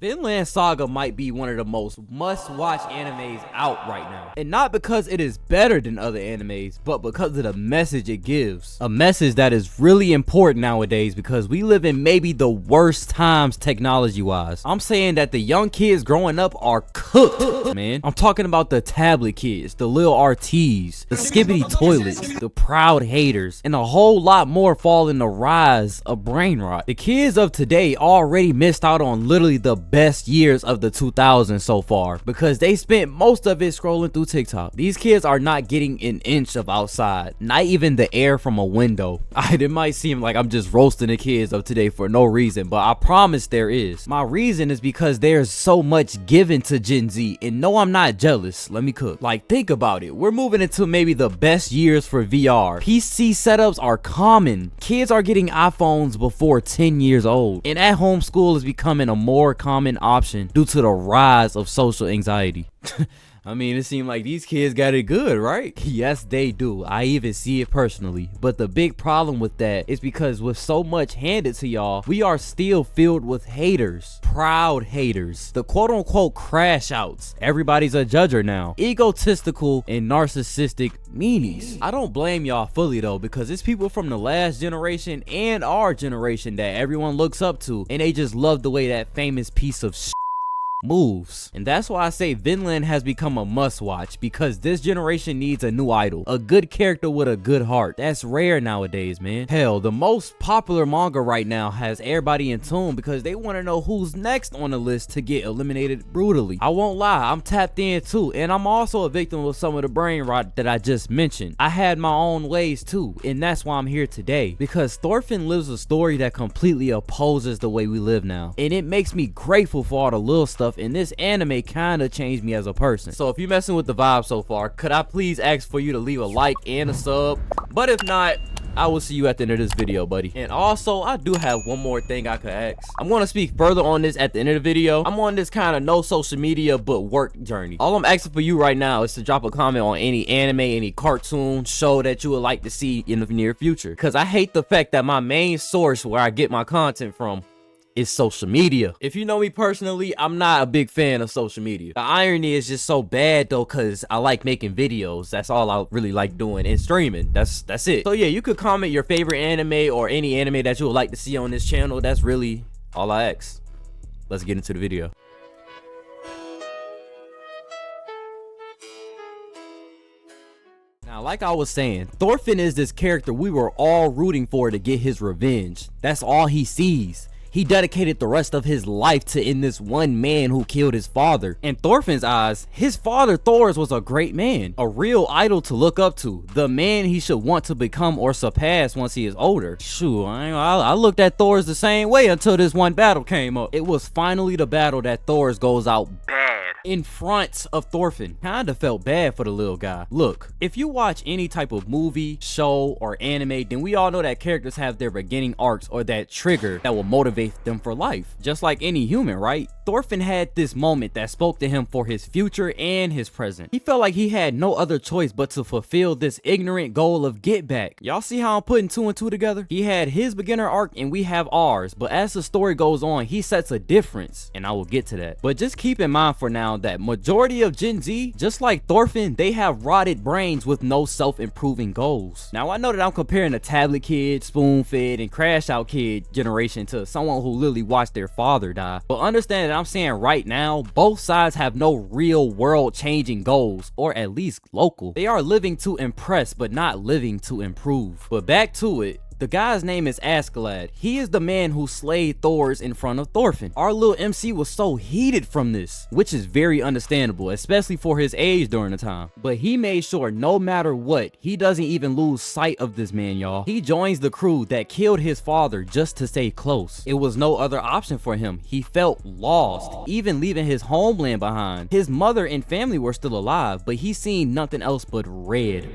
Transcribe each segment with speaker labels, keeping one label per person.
Speaker 1: Vinland Saga might be one of the most must-watch animes out right now. And not because it is better than other animes, but because of the message it gives. A message that is really important nowadays because we live in maybe the worst times technology-wise. I'm saying that the young kids growing up are cooked, man. I'm talking about the tablet kids, the lil RTs, the skibbity toilets, the proud haters, and a whole lot more fall in the rise of brain rot. The kids of today already missed out on literally the best years of the 2000s so far because they spent most of it scrolling through TikTok. These kids are not getting an inch of outside, not even the air from a window. It might seem like I'm just roasting the kids of today for no reason, but I promise there is. My reason is because there's so much given to Gen Z, and no, I'm not jealous. Let me cook. Like, think about it. We're moving into maybe the best years for VR. PC setups are common. Kids are getting iPhones before 10 years old, and at-home school is becoming a more common option due to the rise of social anxiety. I mean, it seemed like these kids got it good, right? Yes, they do. I even see it personally. But the big problem with that is because with so much handed to y'all, we are still filled with haters. Proud haters. The quote-unquote crash outs. Everybody's a judger now. Egotistical and narcissistic meanies. I don't blame y'all fully though, because it's people from the last generation and our generation that everyone looks up to, and they just love the way that famous piece of shit moves. And that's why I say Vinland has become a must-watch, because this generation needs a new idol, a good character with a good heart. That's rare nowadays, man. Hell, the most popular manga right now has everybody in tune because they want to know who's next on the list to get eliminated brutally. I won't lie, I'm tapped in too, and I'm also a victim of some of the brain rot that I just mentioned. I had my own ways too, and that's why I'm here today, because Thorfinn lives a story that completely opposes the way we live now, and it makes me grateful for all the little stuff, and this anime kind of changed me as a person. So if you're messing with the vibe so far, could I please ask for you to leave a like and a sub? But if not, I will see you at the end of this video, buddy. And also, I do have one more thing I could ask. I'm going to speak further on this at the end of the video. I'm on this kind of no social media but work journey. All I'm asking for you right now is to drop a comment on any anime, any cartoon show that you would like to see in the near future, because I hate the fact that my main source where I get my content from is social media. If you know me personally, I'm not a big fan of social media. The irony is just so bad though, because I like making videos. That's all I really like doing, and streaming. That's it. So yeah, you could comment your favorite anime or any anime that you would like to see on this channel. That's really all I ask. Let's get into the video. Now, like I was saying, Thorfinn is this character we were all rooting for to get his revenge. That's all he sees. He dedicated the rest of his life to end this one man who killed his father. In Thorfinn's eyes, his father Thors was a great man, a real idol to look up to, the man he should want to become or surpass once he is older. Shoot, I looked at Thors the same way until this one battle came up. It was finally the battle that Thors goes out bad in front of Thorfinn. Kinda felt bad for the little guy. Look, if you watch any type of movie, show, or anime, then we all know that characters have their beginning arcs or that trigger that will motivate them for life, just like any human, right? Thorfinn had this moment that spoke to him for his future and his present. He felt like he had no other choice but to fulfill this ignorant goal of get back. Y'all see how I'm putting two and two together? He had his beginner arc and we have ours, but as the story goes on, he sets a difference, and I will get to that. But just keep in mind for now that majority of Gen Z, just like Thorfinn, they have rotted brains with no self-improving goals. Now, I know that I'm comparing a tablet kid, spoon-fed, and crash out kid generation to someone who literally watched their father die, but understand that I'm saying right now, both sides have no real world changing goals, or at least local. They are living to impress but not living to improve. But back to it. The guy's name is Askeladd. He is the man who slayed Thors in front of Thorfinn. Our little MC was so heated from this, which is very understandable, especially for his age during the time. But he made sure no matter what, he doesn't even lose sight of this man, y'all. He joins the crew that killed his father just to stay close. It was no other option for him. He felt lost, even leaving his homeland behind. His mother and family were still alive, but he seen nothing else but red.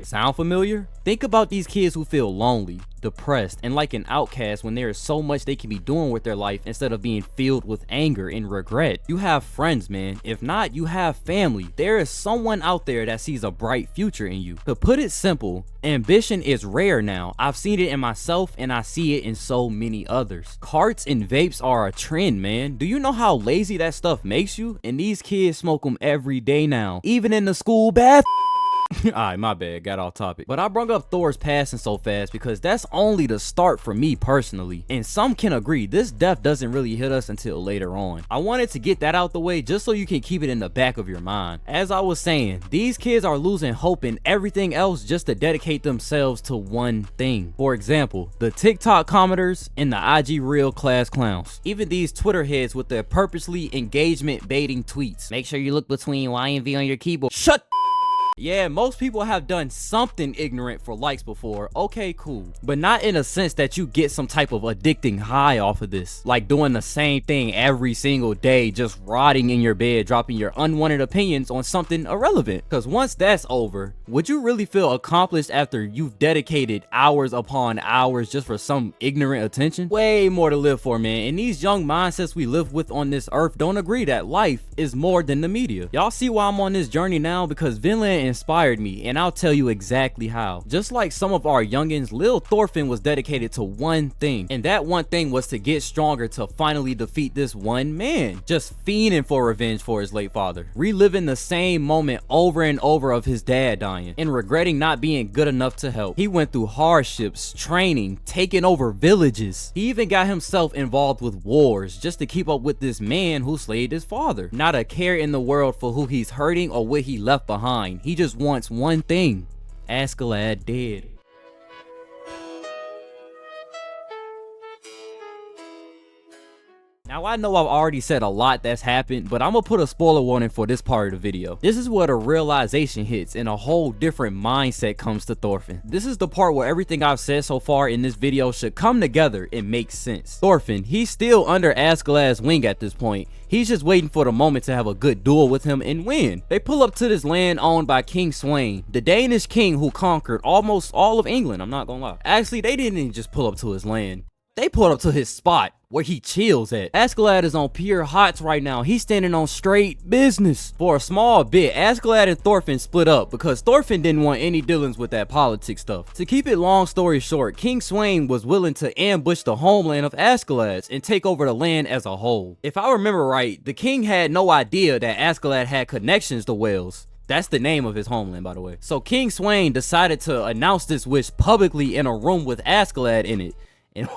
Speaker 1: Sound familiar? Think about these kids who feel lonely, depressed, and like an outcast when there is so much they can be doing with their life instead of being filled with anger and regret. You have friends, man. If not, you have family. There is someone out there that sees a bright future in you. To put it simple, ambition is rare now. I've seen it in myself and I see it in so many others. Carts and vapes are a trend, man. Do you know how lazy that stuff makes you? And these kids smoke them every day now, even in the school bath. Alright, my bad, got off topic. But I brought up Thor's passing so fast because that's only the start for me personally. And some can agree, this death doesn't really hit us until later on. I wanted to get that out the way just so you can keep it in the back of your mind. As I was saying, these kids are losing hope in everything else just to dedicate themselves to one thing. For example, the TikTok commenters and the IG Reel class clowns. Even these Twitter heads with their purposely engagement baiting tweets. Make sure you look between Y and V on your keyboard. Shut. Yeah, most people have done something ignorant for likes before. Okay, cool. But not in a sense that you get some type of addicting high off of this. Like doing the same thing every single day, just rotting in your bed, dropping your unwanted opinions on something irrelevant. Because once that's over, would you really feel accomplished after you've dedicated hours upon hours just for some ignorant attention? Way more to live for, man. And these young mindsets we live with on this earth don't agree that life is more than the media. Y'all see why I'm on this journey now? Because Vinland inspired me, and I'll tell you exactly how. Just like some of our youngins, Lil Thorfinn was dedicated to one thing, and that one thing was to get stronger to finally defeat this one man, just fiending for revenge for his late father, reliving the same moment over and over of his dad dying, and regretting not being good enough to help. He went through hardships, training, taking over villages. He even got himself involved with wars just to keep up with this man who slayed his father. Not a care in the world for who he's hurting or what he left behind. He just wants one thing: Askeladd dead. Now I know I've already said a lot that's happened, but I'm gonna put a spoiler warning for this part of the video. This is where the realization hits and a whole different mindset comes to Thorfinn. This is the part where everything I've said so far in this video should come together and make sense. Thorfinn, he's still under Askeladd's wing at this point. He's just waiting for the moment to have a good duel with him and win. They pull up to this land owned by King Sweyn, the Danish king who conquered almost all of England, I'm not gonna lie. Actually, they didn't even just pull up to his land. They pulled up to his spot where he chills at. Askeladd is on pure hots right now. He's standing on straight business. For a small bit, Askeladd and Thorfinn split up because Thorfinn didn't want any dealings with that politics stuff. To keep it long story short, King Sweyn was willing to ambush the homeland of Askeladd's and take over the land as a whole. If I remember right, the king had no idea that Askeladd had connections to Wales. That's the name of his homeland, by the way. So King Sweyn decided to announce this wish publicly in a room with Askeladd in it. And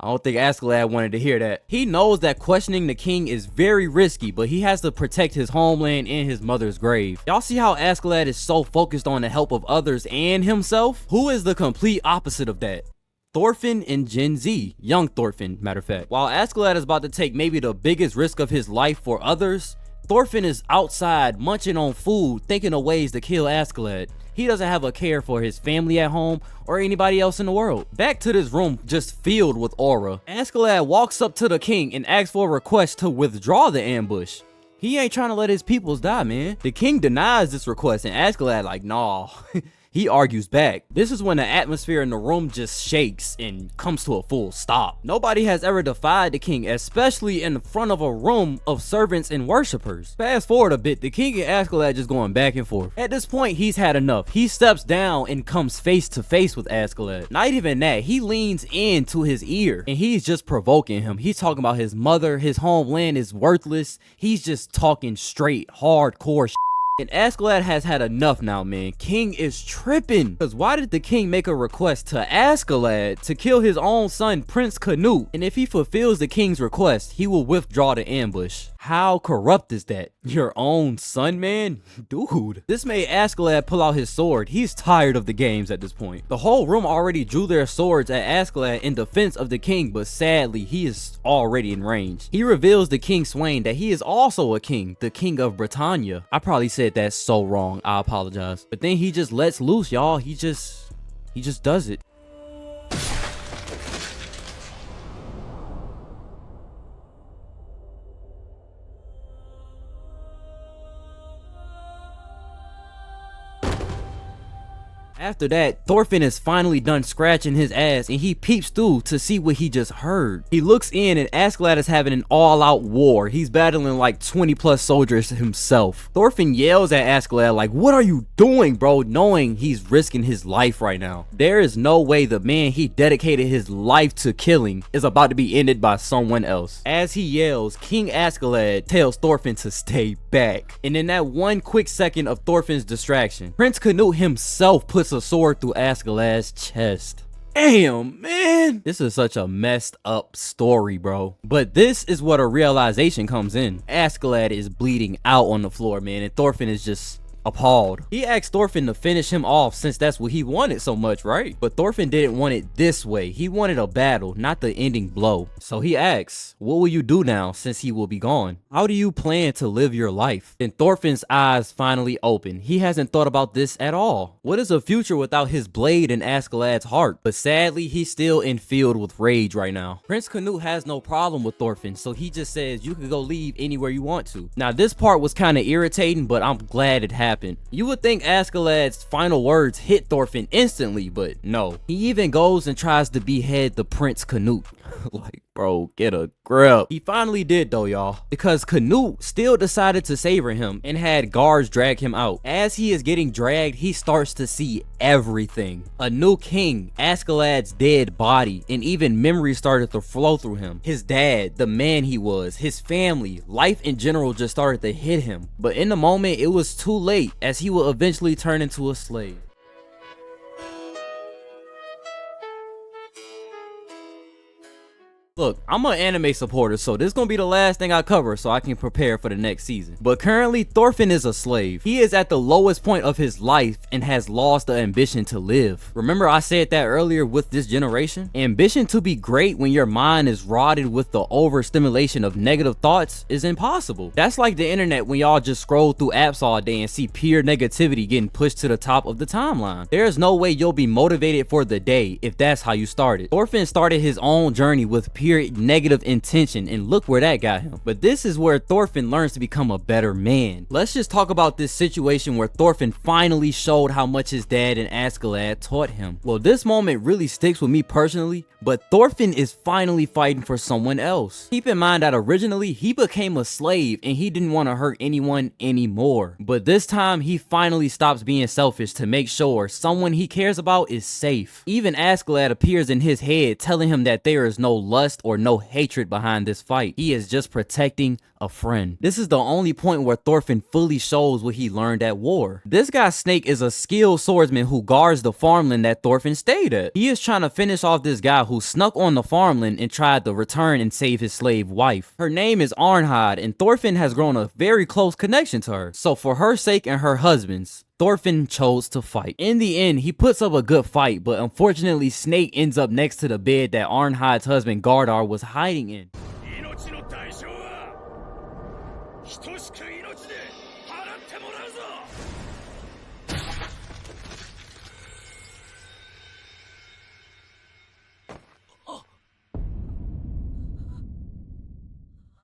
Speaker 1: I don't think Askeladd wanted to hear that. He knows that questioning the king is very risky, but he has to protect his homeland and his mother's grave. Y'all see how Askeladd is so focused on the help of others and himself? Who is the complete opposite of that? Thorfinn and Gen Z, young Thorfinn, matter of fact. While Askeladd is about to take maybe the biggest risk of his life for others, Thorfinn is outside munching on food, thinking of ways to kill Askeladd. He doesn't have a care for his family at home or anybody else in the world. Back to this room just filled with aura. Askeladd walks up to the king and asks for a request to withdraw the ambush. He ain't trying to let his peoples die, man. The king denies this request and Askeladd like, nah. He argues back. This is when the atmosphere in the room just shakes and comes to a full stop. Nobody has ever defied the king, especially in front of a room of servants and worshippers. Fast forward a bit, the king and Askeladd just going back and forth. At this point, he's had enough. He steps down and comes face to face with Askeladd. Not even that, he leans into his ear and he's just provoking him. He's talking about his mother, his homeland is worthless. He's just talking straight, hardcore shit. And Askeladd has had enough now, man. King is tripping. Because why did the king make a request to Askeladd to kill his own son, Prince Canute? And if he fulfills the king's request, he will withdraw the ambush. How corrupt is that? Your own son, man? Dude. This made Askeladd pull out his sword. He's tired of the games at this point. The whole room already drew their swords at Askeladd in defense of the king, but sadly, he is already in range. He reveals to King Sweyn that he is also a king, the king of Britannia. I probably said that's so wrong. I apologize. But then he just lets loose, y'all. He just does it. After that, Thorfinn is finally done scratching his ass and he peeps through to see what he just heard. He looks in and Askeladd is having an all-out war. He's battling like 20 plus soldiers himself. Thorfinn yells at Askeladd like, "What are you doing, bro?" knowing he's risking his life right now. There is no way the man he dedicated his life to killing is about to be ended by someone else. As he yells, King Askeladd tells Thorfinn to stay back. And in that one quick second of Thorfinn's distraction, Prince Canute himself puts a sword through Askeladd's chest. Damn, man. This is such a messed up story, bro. But this is what a realization comes in. Askeladd is bleeding out on the floor, man, and Thorfinn is just appalled. He asked Thorfinn to finish him off since that's what he wanted so much, right? But Thorfinn didn't want it this way. He wanted a battle, not the ending blow. So he asks, what will you do now since he will be gone? How do you plan to live your life? Then Thorfinn's eyes finally open. He hasn't thought about this at all. What is a future without his blade in Askeladd's heart? But sadly, he's still infilled with rage right now. Prince Canute has no problem with Thorfinn, so he just says you can go leave anywhere you want to. Now this part was kind of irritating, but I'm glad it happened. You would think Askeladd's final words hit Thorfinn instantly, but no. He even goes and tries to behead the Prince Canute. Like, bro, get a grip. He finally did though, y'all, because Canute still decided to savor him and had guards drag him out. As he is getting dragged, he starts to see everything. A new king, Askeladd's dead body, and even memories started to flow through him. His dad, the man he was, his family, life in general just started to hit him. But in the moment, it was too late, as he will eventually turn into a slave. Look, I'm an anime supporter, so this is gonna be the last thing I cover so I can prepare for the next season. But currently, Thorfinn is a slave. He is at the lowest point of his life and has lost the ambition to live. Remember I said that earlier with this generation? Ambition to be great when your mind is rotted with the overstimulation of negative thoughts is impossible. That's like the internet when y'all just scroll through apps all day and see pure negativity getting pushed to the top of the timeline. There's no way you'll be motivated for the day if that's how you started. Thorfinn started his own journey with pure negative intention, and look where that got him. But this is where Thorfinn learns to become a better man. Let's just talk about this situation where Thorfinn finally showed how much his dad and Askeladd taught him. Well, this moment really sticks with me personally, but Thorfinn is finally fighting for someone else. Keep in mind that originally he became a slave and he didn't want to hurt anyone anymore. But this time he finally stops being selfish to make sure someone he cares about is safe. Even Askeladd appears in his head telling him that there is no lust or no hatred behind this fight. He is just protecting a friend. This is the only point where Thorfinn fully shows what he learned at war. This guy Snake is a skilled swordsman who guards the farmland that Thorfinn stayed at. He is trying to finish off this guy who snuck on the farmland and tried to return and save his slave wife. Her name is Arnhide, and Thorfinn has grown a very close connection to her. So for her sake and her husband's, Thorfinn chose to fight. In the end, he puts up a good fight, but unfortunately Snake ends up next to the bed that Arnhide's husband Gardar was hiding in.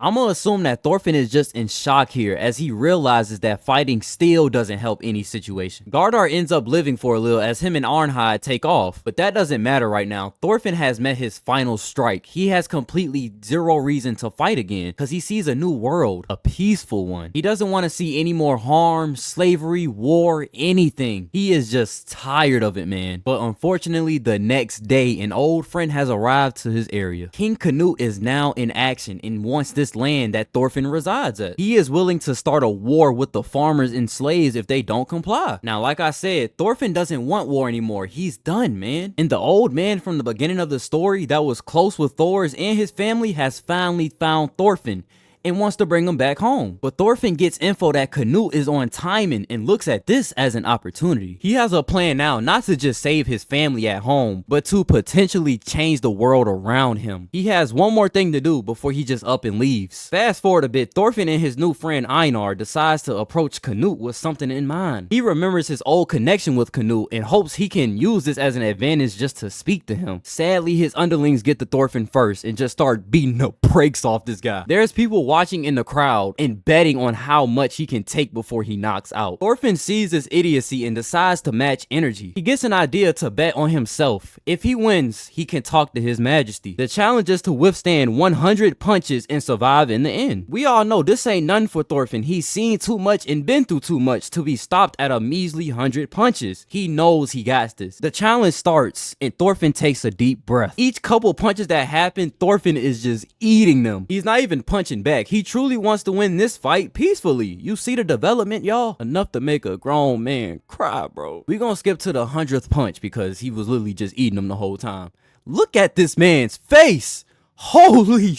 Speaker 1: I'm gonna assume that Thorfinn is just in shock here as he realizes that fighting still doesn't help any situation. Gardar ends up living for a little as him and Arnhide take off, but that doesn't matter right now. Thorfinn has met his final strike. He has completely zero reason to fight again because he sees a new world, a peaceful one. He doesn't want to see any more harm, slavery, war, anything. He is just tired of it, man. But unfortunately, the next day, an old friend has arrived to his area. King Canute is now in action and wants this land that Thorfinn resides at. He is willing to start a war with the farmers and slaves if they don't comply. Now, like I said, Thorfinn doesn't want war anymore. He's done, man. And the old man from the beginning of the story that was close with Thor's and his family has finally found Thorfinn and wants to bring him back home. But Thorfinn gets info that Canute is on timing and looks at this as an opportunity. He has a plan now not to just save his family at home, but to potentially change the world around him. He has one more thing to do before he just up and leaves. Fast forward a bit, Thorfinn and his new friend Einar decides to approach Canute with something in mind. He remembers his old connection with Canute and hopes he can use this as an advantage just to speak to him. Sadly, his underlings get to Thorfinn first and just start beating the brakes off this guy. There's people watching in the crowd and betting on how much he can take before he knocks out. Thorfinn sees this idiocy and decides to match energy. He gets an idea to bet on himself. If he wins, he can talk to his majesty. The challenge is to withstand 100 punches and survive in the end. We all know this ain't nothing for Thorfinn. He's seen too much and been through too much to be stopped at a measly 100 punches. He knows he got this. The challenge starts and Thorfinn takes a deep breath. Each couple punches that happen, Thorfinn is just eating them. He's not even punching back. He truly wants to win this fight peacefully. You see the development, y'all? Enough to make a grown man cry, bro. We gonna skip to the 100th punch because he was literally just eating them the whole time. Look at this man's face. Holy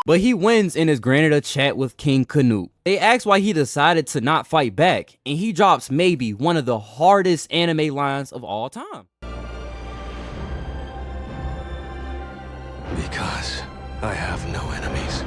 Speaker 1: But he wins and is granted a chat with King Canute. They ask why he decided to not fight back, and he drops maybe one of the hardest anime lines of all time.
Speaker 2: Because I have no enemies.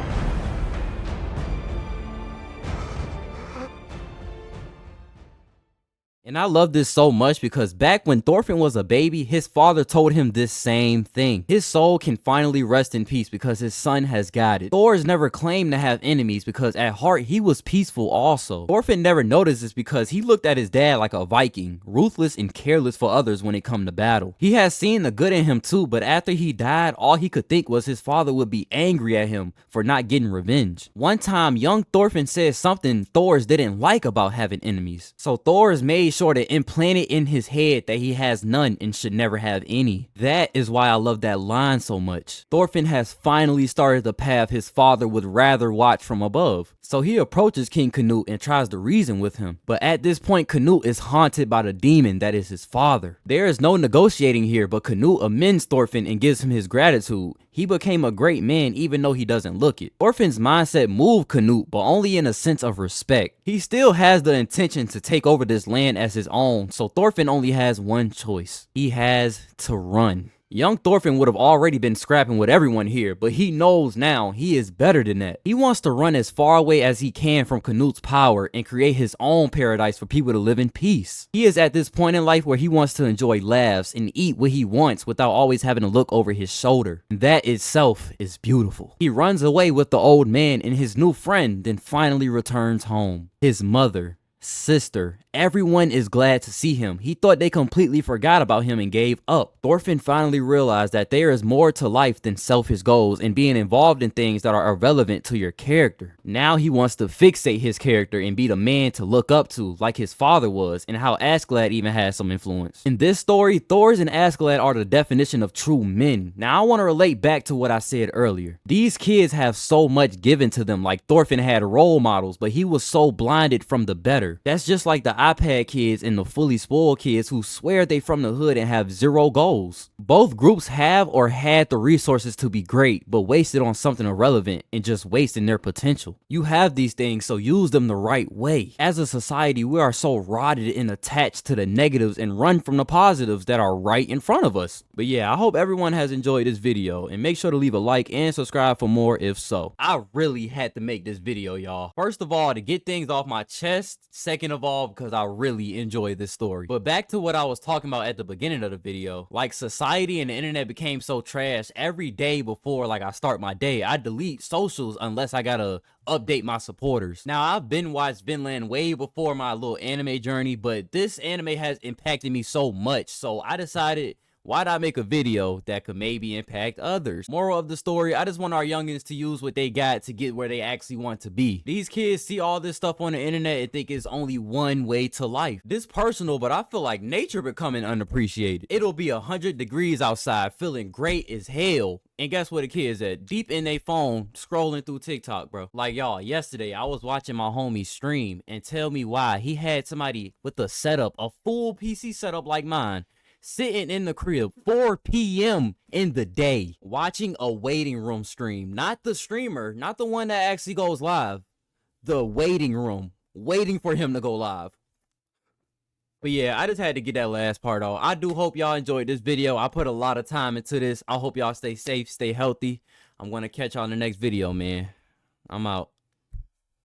Speaker 1: And I love this so much because back when Thorfinn was a baby, his father told him this same thing. His soul can finally rest in peace because his son has got it. Thor's never claimed to have enemies because at heart he was peaceful also. Thorfinn never noticed this because he looked at his dad like a Viking, ruthless and careless for others when it come to battle. He has seen the good in him too, but after he died, all he could think was his father would be angry at him for not getting revenge. One time, young Thorfinn said something Thor's didn't like about having enemies. So Thor's made sure to implant it in his head that he has none and should never have any. That is why I love that line so much. Thorfinn has finally started the path his father would rather watch from above. So he approaches King Canute and tries to reason with him. But at this point, Canute is haunted by the demon that is his father. There is no negotiating here, but Canute amends Thorfinn and gives him his gratitude. He became a great man even though he doesn't look it. Thorfinn's mindset moved Canute, but only in a sense of respect. He still has the intention to take over this land as his own, so Thorfinn only has one choice. He has to run. Young Thorfinn would have already been scrapping with everyone here, but he knows now he is better than that. He wants to run as far away as he can from Canute's power and create his own paradise for people to live in peace. He is at this point in life where he wants to enjoy laughs and eat what he wants without always having to look over his shoulder. That itself is beautiful. He runs away with the old man and his new friend, then finally returns home. His mother, sister, everyone is glad to see him. He thought they completely forgot about him and gave up. Thorfinn finally realized that there is more to life than selfish goals and being involved in things that are irrelevant to your character. Now he wants to fixate his character and be the man to look up to like his father was, and how Askeladd even has some influence. In this story, Thors and Askeladd are the definition of true men. Now I want to relate back to what I said earlier. These kids have so much given to them, like Thorfinn had role models, but he was so blinded from the better. That's just like the iPad kids and the fully spoiled kids who swear they from the hood and have zero goals. Both groups have or had the resources to be great, but wasted on something irrelevant and just wasting their potential. You have these things, so use them the right way. As a society, we are so rotted and attached to the negatives and run from the positives that are right in front of us. But yeah, I hope everyone has enjoyed this video, and make sure to leave a like and subscribe for more if so. I really had to make this video, y'all. First of all, to get things off my chest. Second of all, because I really enjoy this story. But back to what I was talking about at the beginning of the video. Like, society and the internet became so trash. Every day before like I start my day, I delete socials unless I gotta update my supporters. Now, I've been watched Vinland way before my little anime journey, but this anime has impacted me so much, so I decided, why not make a video that could maybe impact others? Moral of the story, I just want our youngins to use what they got to get where they actually want to be. These kids see all this stuff on the internet and think it's only one way to life. This personal, but I feel like nature becoming unappreciated. It'll be 100 degrees outside, feeling great as hell. And guess where the kids at? Deep in their phone, scrolling through TikTok, bro. Like, y'all, yesterday I was watching my homie stream, and tell me why he had somebody with a setup, a full PC setup like mine, sitting in the crib 4 p.m. in the day watching a waiting room stream. Not the streamer, not the one that actually goes live, the waiting room, waiting for him to go live. But yeah, I just had to get that last part off. I do hope y'all enjoyed this video. I put a lot of time into this. I hope y'all stay safe, stay healthy. I'm gonna catch y'all in the next video, man. I'm out.